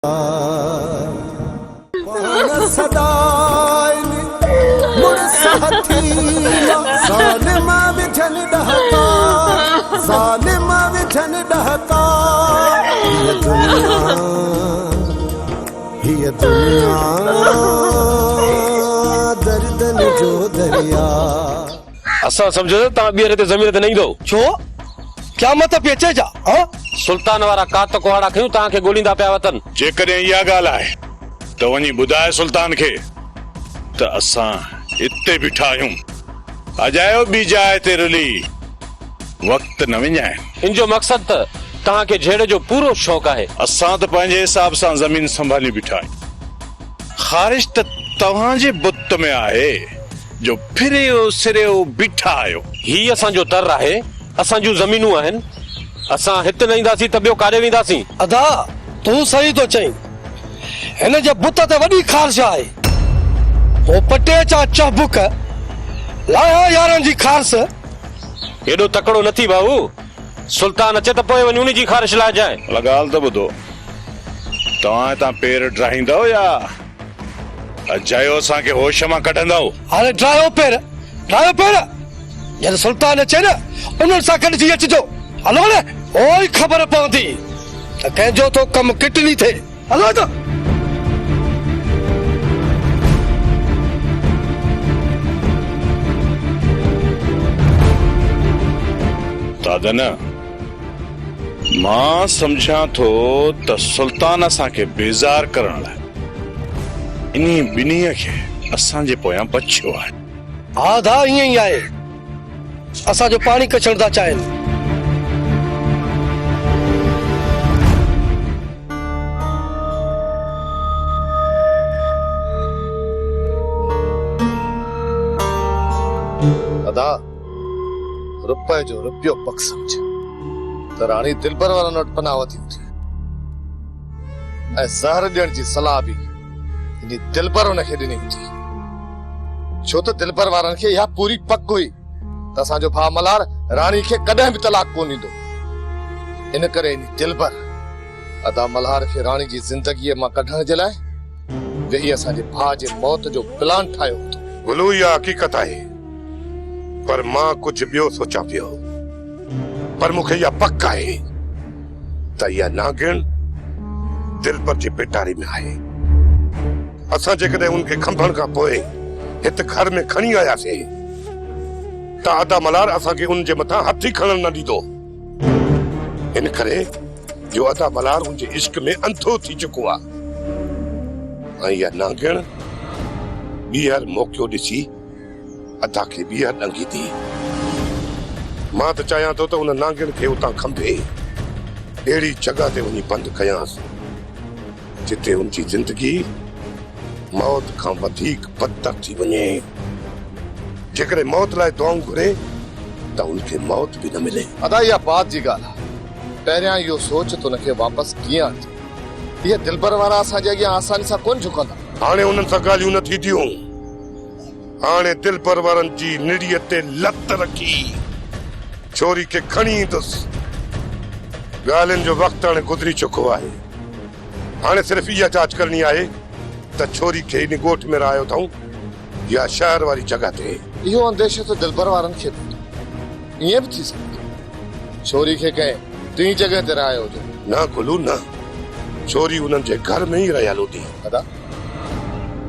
असा समझो ता ॿीहर ते ज़मीन ते नहीं दो छो क्या मत पेचे जा सुल्तान वारा कात कुहाड़ा खयूं तव्हांखे ॻोल्हींदा पिया वतन। जेकॾहिं इहा ॻाल्हि आहे त वञी ॿुधाए सुल्तान खे त असां हिते बीठा आहियूं, अजायो ॿी जाइ ते रुली वक़्त न विञाए। इन जो मक़सद त तव्हांखे झेड़े जो पूरो शौक़ आहे। असां त पंहिंजे हिसाब सां ज़मीन संभाली बीठा आहियूं, ख़ारिश त तव्हांजे बुत में आहे जो फिरियो सिरियो बीठा आहियो। ही असांजो दर आहे, असांजूं ज़मीनूं आहिनि। असां हिते न ईंदासीं त ॿियो काॾे वेंदासीं? अदा तूं सही तो चईं, हिन जे बुत ते वॾी ख़ारिश आहे। हो पटे चा चबुक लाया यारनि जी ख़ारिश हेॾो तकड़ो नथी भाऊ। सुल्तान अचे त पोइ वञी उन जी ख़ारिश लाइजाए। ॻाल्हि त ॿुधो, तव्हां हितां पेर ड्राहींदव या अजायो असांखे होश मां कढंदव? हाणे ड्रायो पेर जॾहिं सुल्तान अचे न उन्हनि सां गॾिजी अचिजो। हलो न, ओई ख़बर पवंदी त कंहिंजो तो कमु किटली थिए। हलो त दादा मां सम्झां थो त सुल्तान असांखे बेज़ार करण लाइ इन्ही ॿिन्हीअ खे असांजे पोयां बचियो आहे। आधा ईअं ई आहे, असांजो पाणी कछण था चाहिनि। अदा रुपए जो रुपयो पक समझ त रानी दिलबर वारा नोट पनाह वठी थी ऐं ज़हर ॾियण जी सलाह बि इन दिलबर उनखे ॾिनी थी, छो त दिलबर वारनि खे इहा पूरी पक हुई त असांजो भाउ मल्हार रानी खे कॾहिं बि तलाक कोन ॾींदो। इन करे इन दिलबर अदा मल्हार खे रानी जी ज़िंदगीअ मां कढण जे लाइ वेही असांजे भाउ जे मौत जो प्लान ठाहियो हो। गुलू इहा हक़ीक़त आहे, पर मां कुछ ॿियो सोचां पियो। पर मूंखे इहा पक आहे त इहा नागिण दिलबर जे पेटारे में आहे। असां जेकॾहिं उनखे खंभण खां पोइ हिते घर में खणी आयासीं त अदा मल्हार असांखे उन जे मथां हथ ई खणण न ॾींदो। इन करे जो अदा मल्हार उनजे इश्क में अंधो थी चुको आहे ऐं इहा नागिण ॿीहर मौक़ो ॾिसी अदा खे ॿीहर ॾंगी थी। मां त चाहियां थो त उन नागिण खे उतां खंभे अहिड़ी जॻह ते वञी बंदि कयांसि जिते उनजी ज़िंदगी मौत खां वधीक बदतर थी वञे। जेकॾहिं मौत लाइ दुआऊं घुरे त उनखे मौत बि न मिले। अदा इहा बात जी ॻाल्हि आहे, पहिरियां इहो सोच त उनखे वापसि कीअं आणिजे। इहे दिलबर वारा असांजे अॻियां आसानी सां कोन झुकंदा। हाणे उन्हनि सां ॻाल्हियूं न थींदियूं। हाणे दिलबर वारनि जी निड़ीअ ते लत रखी छोरी खे खणी ईंदुसि। ॻाल्हियुनि जो वक़्तु हाणे गुज़री चुको आहे। हाणे सिर्फ़ इहा जांच करणी आहे त छोरी खे इन ॻोठ में रहायो अथऊं या शहर वारी जॻह ते। इहो अंदेशो त दिलबर वारनि खे बि ईअं बि थी सघे छोरी खे कंहिं टी जॻह ते रहायो हुजे। न गुलू न, छोरी उन्हनि जे घर में ई रहियल हूंदी। अदा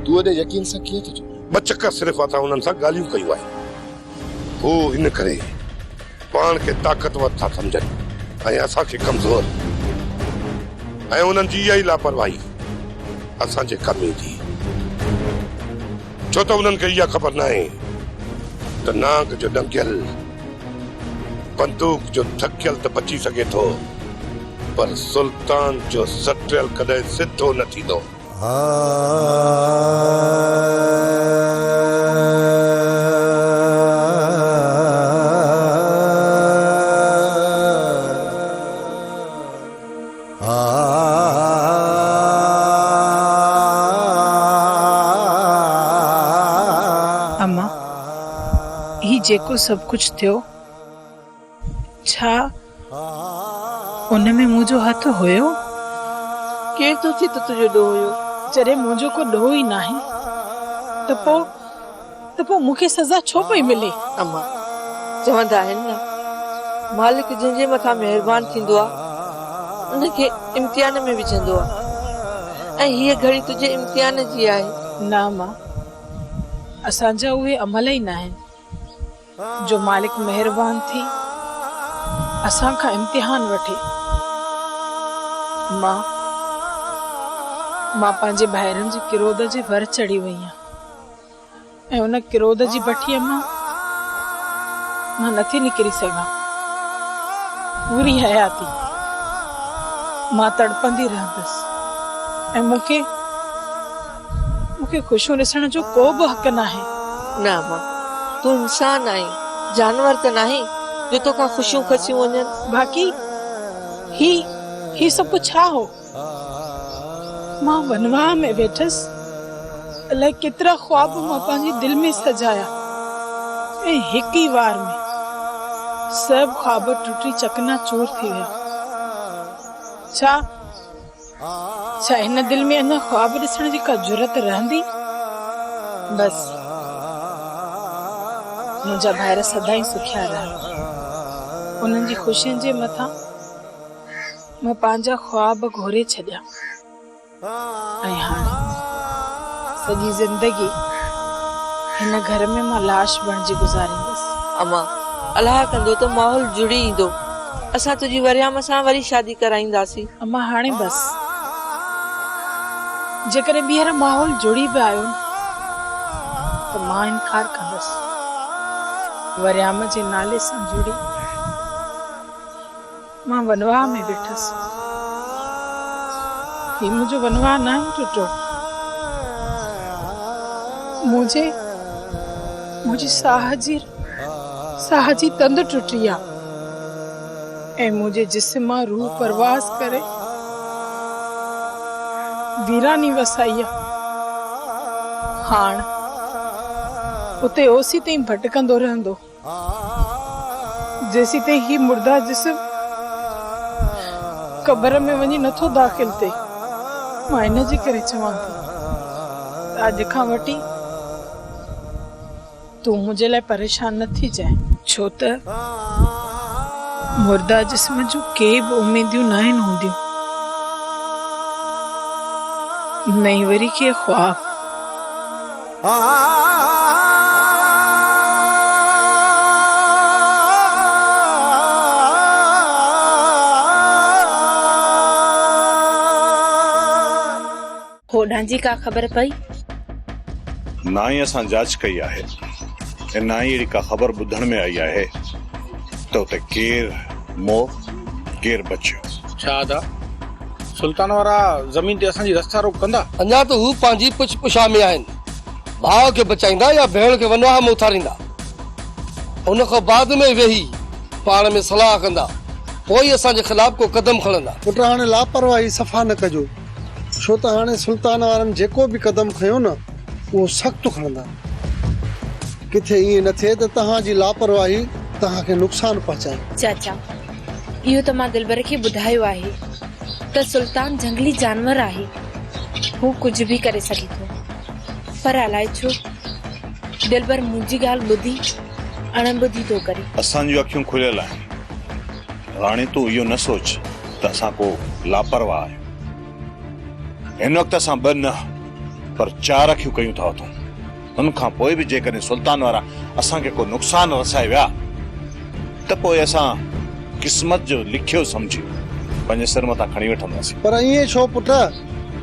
तूं एॾे यकीन सां कीअं थो चओ? ॿ चकर सिर्फ़ असां उन्हनि सां ॻाल्हियूं कयूं आहिनि। हू इन करे पाण खे ताक़तवर था सम्झनि ऐं असांखे कमज़ोर, ऐं उन्हनि जी इहा ई लापरवाही असांजे कम ईंदी। छो त उन्हनि खे इहा ख़बर न आहे त नाग जो ॾंगियल बंदूक जो थकियल त बची सघे थो, पर सुल्तान जो सटियल कॾहिं सिधो न थींदो। अम्मा ही जेको सब कुछ थियो छा उनमें मुझो हथ हुयो केर तो थी तो तुझो डो हुयो। जॾहिं मुंहिंजो को ॾोह ई नाहे त पोइ मूंखे सज़ा छो पई मिले? अम्मा चवंदा आहिनि न मालिक जंहिंजे मथां महिरबान थींदो आहे उनखे इम्तिहान में विझंदो आहे ऐं हीअ घड़ी तुंहिंजे इम्तिहान जी आहे। न मां, असांजा उहे अमल ई न आहिनि जो मालिक महिरबान थी असां खां इम्तिहान वठे। मां पंहिंजे ॿाहिरनि जे किरोध जे भर चढ़ी वई आहियां ऐं उन किरोध जी भठीअ मां नथी निकिरी सघां। पूरी हयाती मां तड़पंदी रहंदसि ऐं मूंखे ख़ुशियूं ॾिसण जो को बि हक़ नाहे। न मां, तूं इंसान आहीं, जानवर त नाही जो तोखां ख़ुशियूं खसियूं वञनि। बाक़ी ही सभु कुछ छा हो? मां वनवाह में वेठसि, अलाए केतिरा ख्वाब मां पंहिंजी दिलि में सजाया ऐं हिक ई वार में सभु ख्वाब टुटी चकनाचूर थी विया। छा हिन दिलि में अञा ख्वाब ॾिसण जी का जुरत रहंदी? बस मुंहिंजा ॿाहिर सदाईं सुखिया रहा। उन्हनि जी ख़ुशियुनि जे मथां मां पंहिंजा ख्वाब घोरे छॾिया ऐं हाणे सॼी ज़िंदगी हिन घर में मां लाश बणिजी गुज़ारींदसि। अम्मा अलाह कंदो त माहौल जुड़ी ईंदो, असां तुंहिंजी वरियाम सां वरी शादी कराईंदासीं। अम्मा हाणे बस जेकॾहिं ॿीहर माहौल जुड़ी बि आयो त मां इनकार कंदसि। वरियाम जे नाले सां जुड़ी मां वनवाह में वेठसि। ही मुंहिंजो वनवाह न आहे टुटो, मुंहिंजी साह जी तंद टुटी आहे ऐं मुंहिंजे जिस्म मां रूह परवास करे वीरानी वसाई आहे। हाण उते ओसी ताईं भटकंदो रहंदो जेसी ताईं ही मुर्दा जिस्म कब्र में वञी नथो दाख़िल थिए। मां इन जे करे चवां थी अॼु खां वठी तूं मुंहिंजे लाइ परेशान न थी जाए, छो त मुर्दा जिस्म जूं के बि उमेदियूं न आहिनि हूंदियूं, नहीं वरी के ख्वाब। होॾां जी का ख़बर पई? ना ही असां जांच कई आहे ऐं ना ही अहिड़ी का ख़बर ॿुधण में आई आहे त उते केर मो केर बचियो। छा दा सुल्तान वारा ज़मीन ते असांजी रस्ता रोक कंदा? अञा त हू पंहिंजी पुछ पुछा में आहिनि। भाउ खे बचाईंदा या भेण खे वनवाह में उथारींदा, उन खां बाद में वेही पाण में सलाह कंदा, पोइ असांजे ख़िलाफ़ को कदम खणंदा। पुट हाणे लापरवाही सफ़ा न कजो, छो त हाणे सुल्तान वारनि जेको बि कदम खयो न उहो सख़्तु खणंदा। किथे ईअं न थिए त तव्हांजी लापरवाही तव्हांखे नुक़सान पहुचाए। चाचा इहो त मां दिलबर खे ॿुधायो आहे त सुल्तान जंगली जानवर आहे, हू कुझु बि करे सघे थो, पर अलाए छो दिलबर मुंहिंजी ॻाल्हि ॿुधी अणॿुधी थो करे। असांजूं अखियूं खुलियल आहिनि, हाणे तूं इहो न सोच त असां को लापरवाह आहियूं। हिन वक़्तु असां ॿ न पर 4 अखियूं कयूं था तूं। उन खां पोइ बि जेकॾहिं सुल्तान वारा असांखे को नुक़सान रसाए विया त पोइ असां क़िस्मत जो लिखियो सम्झी पंहिंजे सिर मथां खणी वठंदासीं। पर ईअं छो पुट,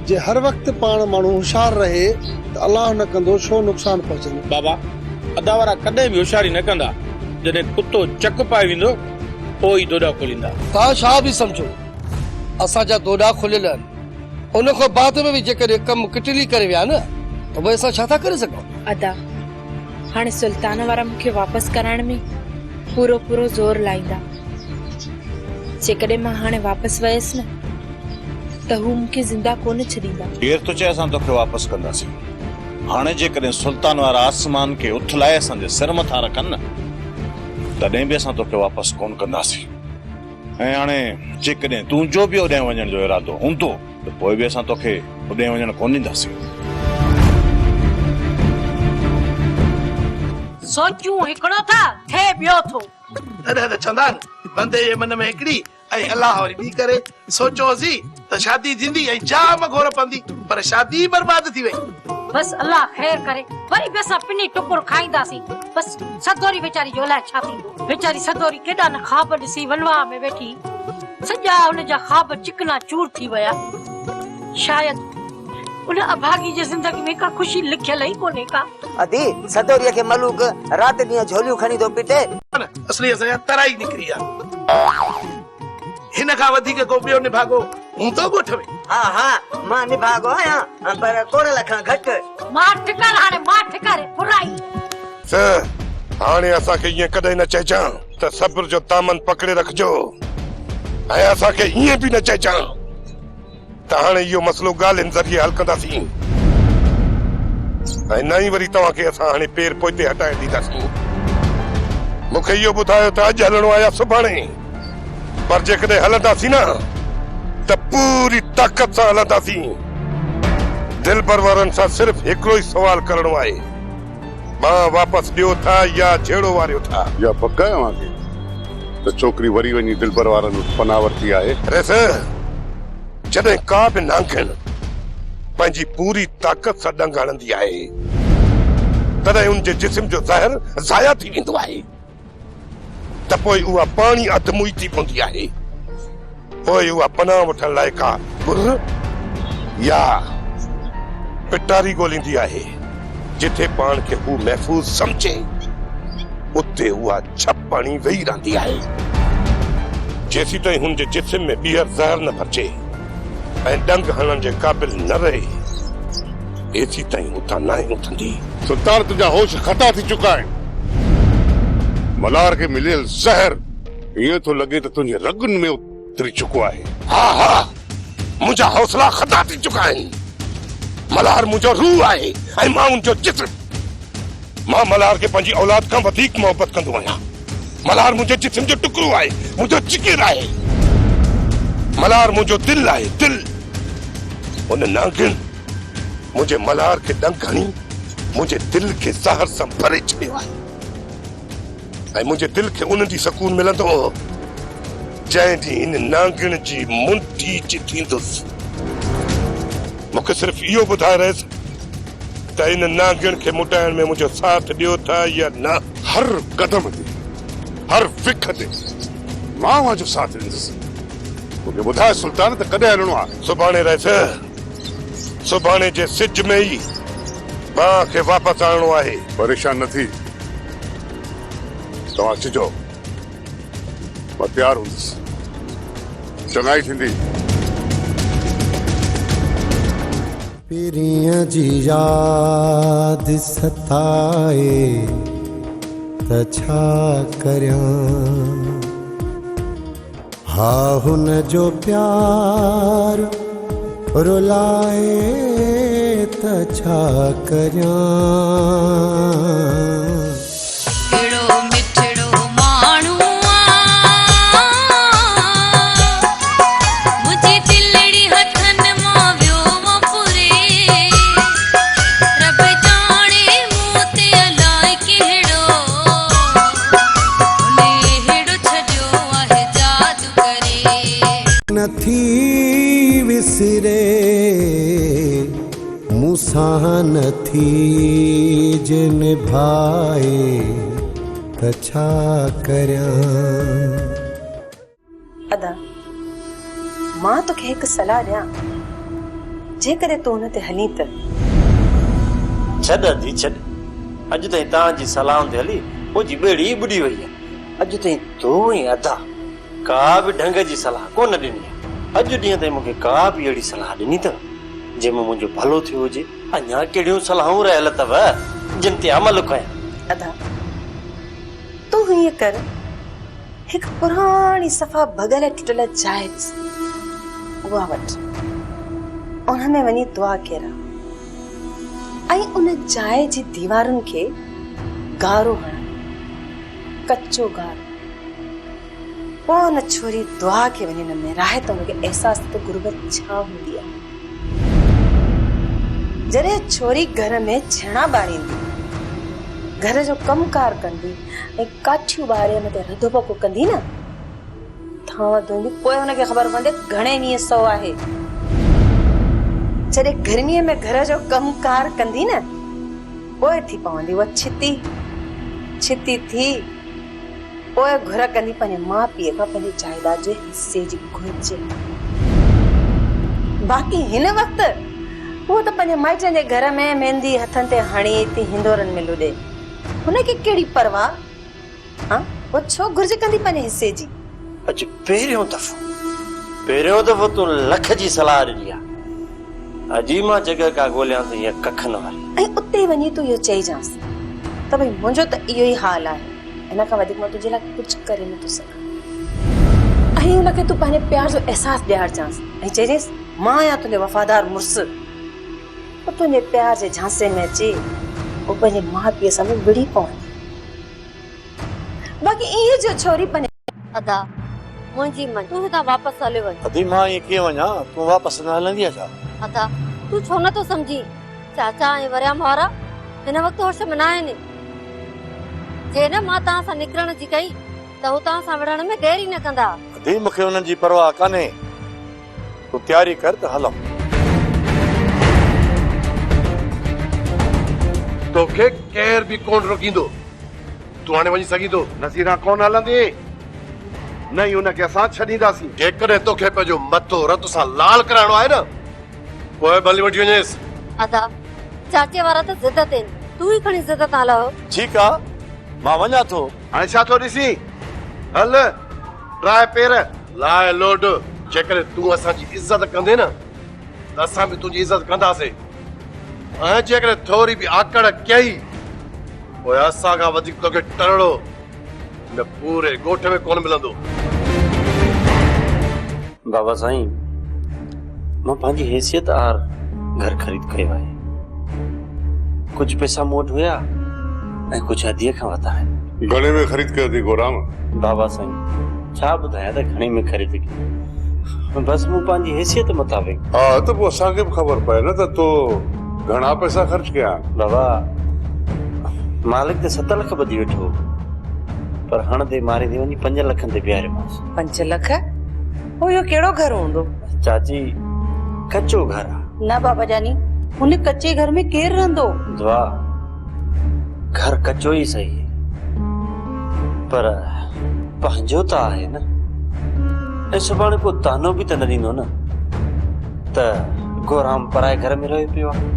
जे हर वक़्तु पाण माण्हू होशियार रहे त अलाह न कंदो छो नुक़सान पहुचंदो। बाबा अदा वारा कॾहिं बि होशियारी न कंदा, जॾहिं कुतो चक पाए वेंदो पोइ ई दोडा खोलींदा। तव्हां छा बि सम्झो, असांजा दोडा खुलियल आहिनि, उन खां बाद में बि जेकॾहिं कमु किटली करे विया न त पोइ असां छा था करे सघूं? अदा हाणे सुल्तान वारा मूंखे वापसि कराइण में पूरो ज़ोर लाईंदा। जेकॾहिं मां हाणे वापसि वयसि न त हू मूंखे ज़िंदा कोन छॾींदा। केर तो चए असां तोखे वापसि कंदासीं। हाणे जेकॾहिं सुल्तान वारा आसमान खे उथलाए असांजे सिर मथां रखनि न तॾहिं बि असां तोखे वापसि कोन कंदासीं। ऐं हाणे जेकॾहिं तुंहिंजो बि होॾे वञण जो इरादो हूंदो त पोइ बि असां तोखे होॾे वञण कोन ॾींदासीं। सोचूं हिकिड़ो था थे ॿियो थो। तॾहिं त चवंदा आहिनि बंदे जे मन में हिकिड़ी ऐं अलाह वरी ॿी करे सोचियोसीं त शादी थींदी ऐं जाम घोर पवंदी, पर शादी बर्बाद थी वई। बस अल्लाह खैर करे, वरी बि असां पिनी टुकुर खाईंदासीं। बस सदोरी वेचारी जो अलाए छा थींदो। वेचारी सदोरी केॾा न ख़्वाब ॾिसी वनवाह में वेठी, सॼा हुनजा ख़्वाब चिकना चूर थी विया। शायदि उन अभागी जी ज़िंदगी में का ख़ुशी लिखियल ई कोन्हे का। अदी सदोरीअ खे मलूक रात ॾींहं झोलियूं खणी थो पिटे। असली असांजा तराई निकिरी आहे। हिन खां वधीक को ॿियो निभागो हूंदो ॻोठ में? हा हा मां निभागो आहियां, पर कोरल खां घटि। मां ठिकर हाणे मां ठिकर फुराई। सर हाणे असांखे ईअं कॾहिं न चइजां त सब्र जो दामन पकड़े रखजो, ऐं असांखे ईअं बि न चइजां त हाणे इहो मसलो ॻाल्हियुनि ज़रिए हल कंदासीं, ऐं न ई वरी तव्हांखे असां हाणे पेर पोइते हटाए ॾींदासीं। मूंखे इहो ॿुधायो त अॼु हलणो आहे या सुभाणे, पर जेकॾहिं हलंदासीं न त पूरी ताक़त सां हलंदासीं। दिलबर वारनि सां सिर्फ़ हिकिड़ो ई सवाल करणो आहे, मां वापसि ॾियो था या झेड़ो वारियो था? या पक आहे तव्हांखे त छोकिरी वरी वञी दिलबर वारनि पनाह वरिती आहे? अरे सर, जॾहिं का बि नांगण पंहिंजी पूरी ताक़त सां डंग हणंदी आहे तॾहिं उनजे जिस्म जो ज़हर ज़ाया थी वेंदो आहे, त पोइ उहा पाणी अधमुई थी पवंदी आहे। पोइ उहा पनाह वठण लाइ का बुर या पिटारी ॻोल्हींदी आहे, जिथे पाण खे हू महफ़ूज़ समझे उते उहा छपाणी वेही रहंदी आहे। जेसी ताईं हुनजे जिस्म में ॿीहर ज़हर न भरिजे ऐं डंग हणण जे क़ाबिल न रहे, एसी ताईं उतां न उथंदी। सुल्तान तुंहिंजा होश खता थी चुका आहिनि। मल्हार खे मिलियल ज़हर ईअं थो लॻे त तुंहिंजे रगुनि में उतरी चुको आहे। हा हा, मुंहिंजा हौसला खता थी चुका आहिनि। मल्हार मुंहिंजो रूह आहे ऐं मां उनजो जिस्म। मां मल्हार खे पंहिंजी औलाद खां वधीक मोहबत कंदो आहियां। मल्हार मुंहिंजे जिस्म जो टुकड़ो आहे, मुंहिंजो जिगर आहे। मल्हार मुंहिंजो दिल आहे, दिल। उन नागिन मुंहिंजे मल्हार खे डंग हणी मुंहिंजे दिल खे ज़हर सां भरे छॾियो आहे, ऐं मुंहिंजे दिल खे उन ॾींहुं सकून मिलंदो जंहिं ॾींहुं इन नागिन जी मुंडी थींदुसि। मूंखे सिर्फ़ इहो ॿुधाए रहियसि त इन नागिन खे मुटाइण में मुंहिंजो साथ ॾियो था या न? हर कदम ते, हर विख ते मां उनजो साथ ॾींदुसि। मूंखे ॿुधाए सुल्तान त कॾहिं हलणो आहे? सुभाणे रहियसि, सुभाणे जे सिज में ई मां खे वापसि आणणो आहे। परेशान न थी, तव्हां अचिजो, मां तयारु हूंदुसि, चङाई थींदी। पिरीअ जी यादि सताए त छा करियां, हा हुन जो प्यार रुलाए त छा करियां। नथी विसरे मूंसां नथी जिन भाए त छा करियां। अदा मां तोखे हिकु सलाह ॾियां, जेकॾहिं तूं हुन ते हली त। छॾ दी छॾ, अॼु ताईं तव्हांजी सलाह ते हली मुंहिंजी ॿेड़ी ॿुॾी वई आहे। अॼु ताईं तूं ई अदा का बि ढंग जी सलाह कोन ॾिनी आहे। अॼु ॾींहं ताईं मूंखे का बि अहिड़ी सलाह ॾिनी अथव जंहिंमें मुंहिंजो भलो थियो हुजे? अञा कहिड़ियूं सलाहूं रहियल अथव जिन ते अमल कयां? अदा तूं हीअं कर, हिकु पुराणी सफ़ा भॻल टुटल जाइ ॾिस, उहा वठ, उन में वञी दुआ केरा ऐं उन जाइ जी दीवारुनि खे गारो हण, कचो गारो, पोइ न छोरी दुआ खे वञी न मेराए त हुनखे अहसास त गुरबत छा हूंदी आहे। जॾहिं छोरी घर में छेणा ॿारींदी, घर जो कमकार कंदी ऐं काठियूं ॿारे हुन ते रधो पको कंदी न, थांव धोईंदी, पोइ हुनखे ख़बर पवंदी घणे ॾींहं सौ आहे। जॾहिं गर्मीअ में घर जो कमकार कंदी न, पोइ थी पवंदी उहा छिती छिती थी, पोइ घुर कंदी पंहिंजे माउ पीउ खां पंहिंजी जायदाद जे हिसे जी घुर्ज। बाक़ी हिन वक़्तु उहो त पंहिंजे माइटनि जे घर में मेहंदी हथनि ते हणी थी हिंदोरनि में लुॾे, हुनखे कहिड़ी परवाह? हाँ, वो छो घुर्ज कंदी पंहिंजे हिसे जी? अॼु पहिरियों दफ़ो तूं लख जी सलाह ॾिनी आहे। अॼु मां जॻह का ॻोल्हियां त हीअ कखनि वारी, ऐं उते वञी तूं इहो चइजांसि त भई मुंहिंजो त इहो ई हाल आहे, इन खां वधीक मां तुंहिंजे लाइ कुझु करे नथो सघां। ऐं हुनखे तूं पंहिंजे प्यार जो अहसासु ॾियारजांसि ऐं चइजांसि मां आहियां तुंहिंजो वफ़ादार मुड़ुसु। पोइ तुंहिंजे प्यार जे झांसे में अची पोइ पंहिंजे माउ पीउ सां बि विड़ी पवंदी। बाक़ी इहे जो छोरी पंहिंजे अदा मुंहिंजी मन तूं हितां वापसि हली वञ। अदी मां ईअं कीअं वञा, तूं वापसि न हलंदी छा? अदा तूं छो नथो सम्झी, चाचा ऐं वरियाम वारा हिन वक़्तु होश में न आहिनि। जे न मां तव्हां सां निकिरण जी कई त हू तव्हां सां विढ़ण में देरि ई न कंदा। अदी मूंखे हुननि जी परवाह कान्हे, तूं तयारी कर त हलूं। तोखे केर बि कोन रोकींदो, तूं हाणे वञी सघींदो। नज़ीरा कोन हलंदी, न ई हुनखे असां छॾींदासीं। जेकॾहिं तोखे पंहिंजो मथो रत सां लाल कराइणो आहे न, पोइ भली वठी वञेसि। अदा चाचे वारा त ज़िद ते तूं ई खणी ज़िद तां हलो। ठीकु आहे, मां वञा थो। हाणे छा थो ॾिसी, हल ड्राए पेर लाए लोड। जेकॾहिं तूं असांजी इज़त कंदे न त असां बि तुंहिंजी इज़त कंदासीं, ऐं जेकॾहिं थोरी बि आकड़ कई पोइ असां खां वधीक तोखे टरड़ो न पूरे ॻोठ में कोन मिलंदो। बाबा साईं, मां पंहिंजी हैसियत आर घर ख़रीद कयो आहे। कुछ पैसा मूं वटि हुया ऐं कुछ हदीअ खां वरिता आहिनि। घणे में ख़रीद कयो थी गोराम? बाबा साईं छा ॿुधायां त घणे में ख़रीद कई, बस मूं पंहिंजी हैसियत मुताबिक़। हा त पोइ असांखे बि ख़बर पए न त तो घणा पैसा ख़र्च कया। बाबा मालिक त 7 लख ॿधी वेठो, पर हणंदे मारींदे वञी 5 लखनि ते बीहारियोमांसि। 5 लख? हो इहो कहिड़ो घर हूंदो? चाची कच्चो घर आहे। न बाबा जानी, हुन कच्चे घर में केर रहंदो? दुआ घर कच्चो ई सही है, पर पंहिंजो त आहे न। ऐं सुभाणे को तानो बि त न ॾींदो न त गोराम पराए घर में रहे पियो आहे।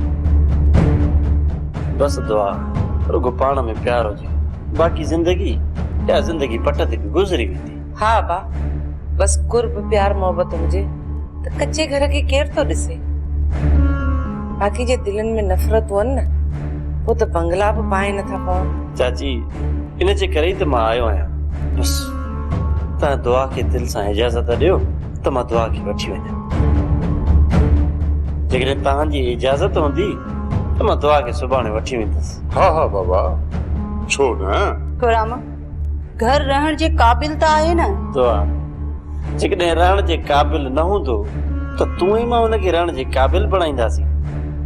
बस दुआ रुगो पाण में प्यार हुजे, बाक़ी जिंदगी या जिंदगी पट ते बि गुज़री वेंदी। हा बा, बस कुर्ब प्यार मोहब्बत हुजे त कच्चे घर खे केर थो ॾिसे। बाक़ी जे दिलनि में नफ़रत हुअनि न, पोइ त बंगला बि पाए नथा पवनि। चाची इन जे करे ई त मां आयो आहियां। बस तव्हां दुआ खे दिलि सां इजाज़त ॾियो त मां दुआ खे वठी वञा। जेकॾहिं तव्हांजी इजाज़त हूंदी त मां दुआ खे सुभाणे वठी वेंदुसि। हा हा बाबा, छो न। गोराम घर रहण जे क़ाबिल त आहे न? दुआ जेकॾहिं रहण जे क़ाबिल न हूंदो त तूं ई मां हुनखे रहण जे क़ाबिल बणाईंदासीं।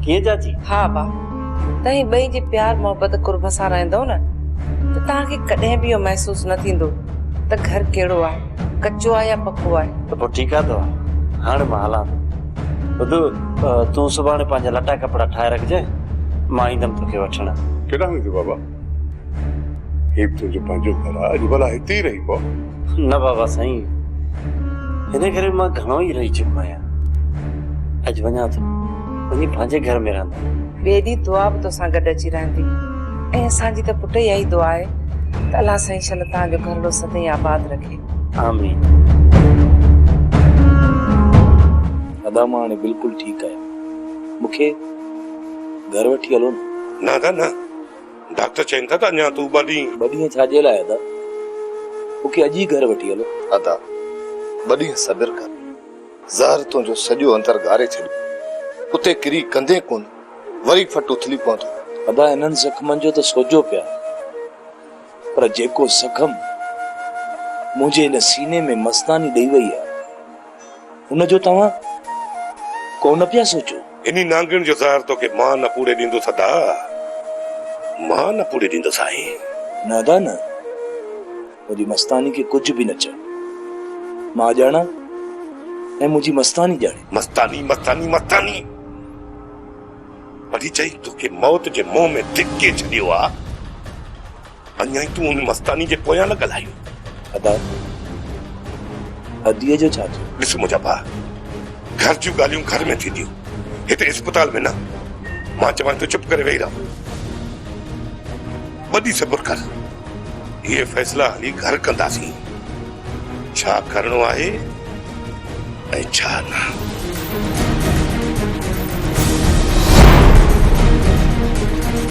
कीअं चाची? हा बा, तव्हां ॿई जे प्यार मोहब्बत कुर्ब सां रहंदव न त तव्हांखे कॾहिं बि इहो महसूस न थींदो त घर कहिड़ो आहे, कच्चो आहे या पको आहे। त पोइ ठीकु आहे दुआ, हाणे मां हलां थो। ॿुधो, तूं सुभाणे पंहिंजा लटा कपिड़ा ठाहे रखजांइ, मां ईंदमि तोखे वठण। केॾां वेंदो बाबा? हीउ तुंहिंजो पंहिंजो घर आहे, अॼु भला हिते ई रही पओ। न बाबा साईं, हिन करे मां घणो ई रही चुको आहियां। अॼु वञा थो, वञी पंहिंजे घर में रहंदा। ॿिए ॾींहुं दुआ बि तोसां गॾु अची रहंदी, ऐं असांजी त पुट इहा ई दुआ आहे त अलाह साईं शल तव्हांजो घरड़ो सदाईं आबाद रखे। आमीन। अदा मां हाणे बिल्कुलु ठीकु आहियां, मूंखे घर वठी हलो न। न डॉक्टर चवनि था त अञा तूं 2 ॾींहं छाजे लाइ अदा? मूंखे अॼु ई घर वठी हलो। अदा 2 ॾींहं सब्र कर, ज़हर तुंहिंजो सॼो अंदर गारे छॾियो, उते किरी कंदे कोन, वरी फट उथली पवंदो। अदा इन्हनि ज़ख़्मनि जो त सोजो पिया, पर जेको ज़ख़्म मुझे इन सीने में मस्तानी ॾेई वई आहे उनजो तव्हां कोन पिया सोचो। इन्ही नांगण जो ज़हर तो के मां न पूरे ॾींदो सदा, मां न पूरे ॾींदो साईं। नादा न मुंहिंजी मस्तानी खे कुझु बि न चओ। मां ॼाणा ऐं मुंहिंजी मस्तानी ॼाणे। मस्तानी मस्तानी मस्तानी वरी चई तोखे मौत जे मुंहं में धिके छॾियो आहे, अञा तूं उन मस्तानी जे पोयां न ॻाल्हायो। अदा अदीअ जो छा थियो? ॾिस मुंहिंजा भाउ, घर जूं ॻाल्हियूं घर में थींदियूं, हिते अस्पताल में न। मां चवां तूं चुप करे वेही रहो, वॾी सब्र कर। ये फैसला हली घर कंदासीं, छा करणो आहे ऐं छा न।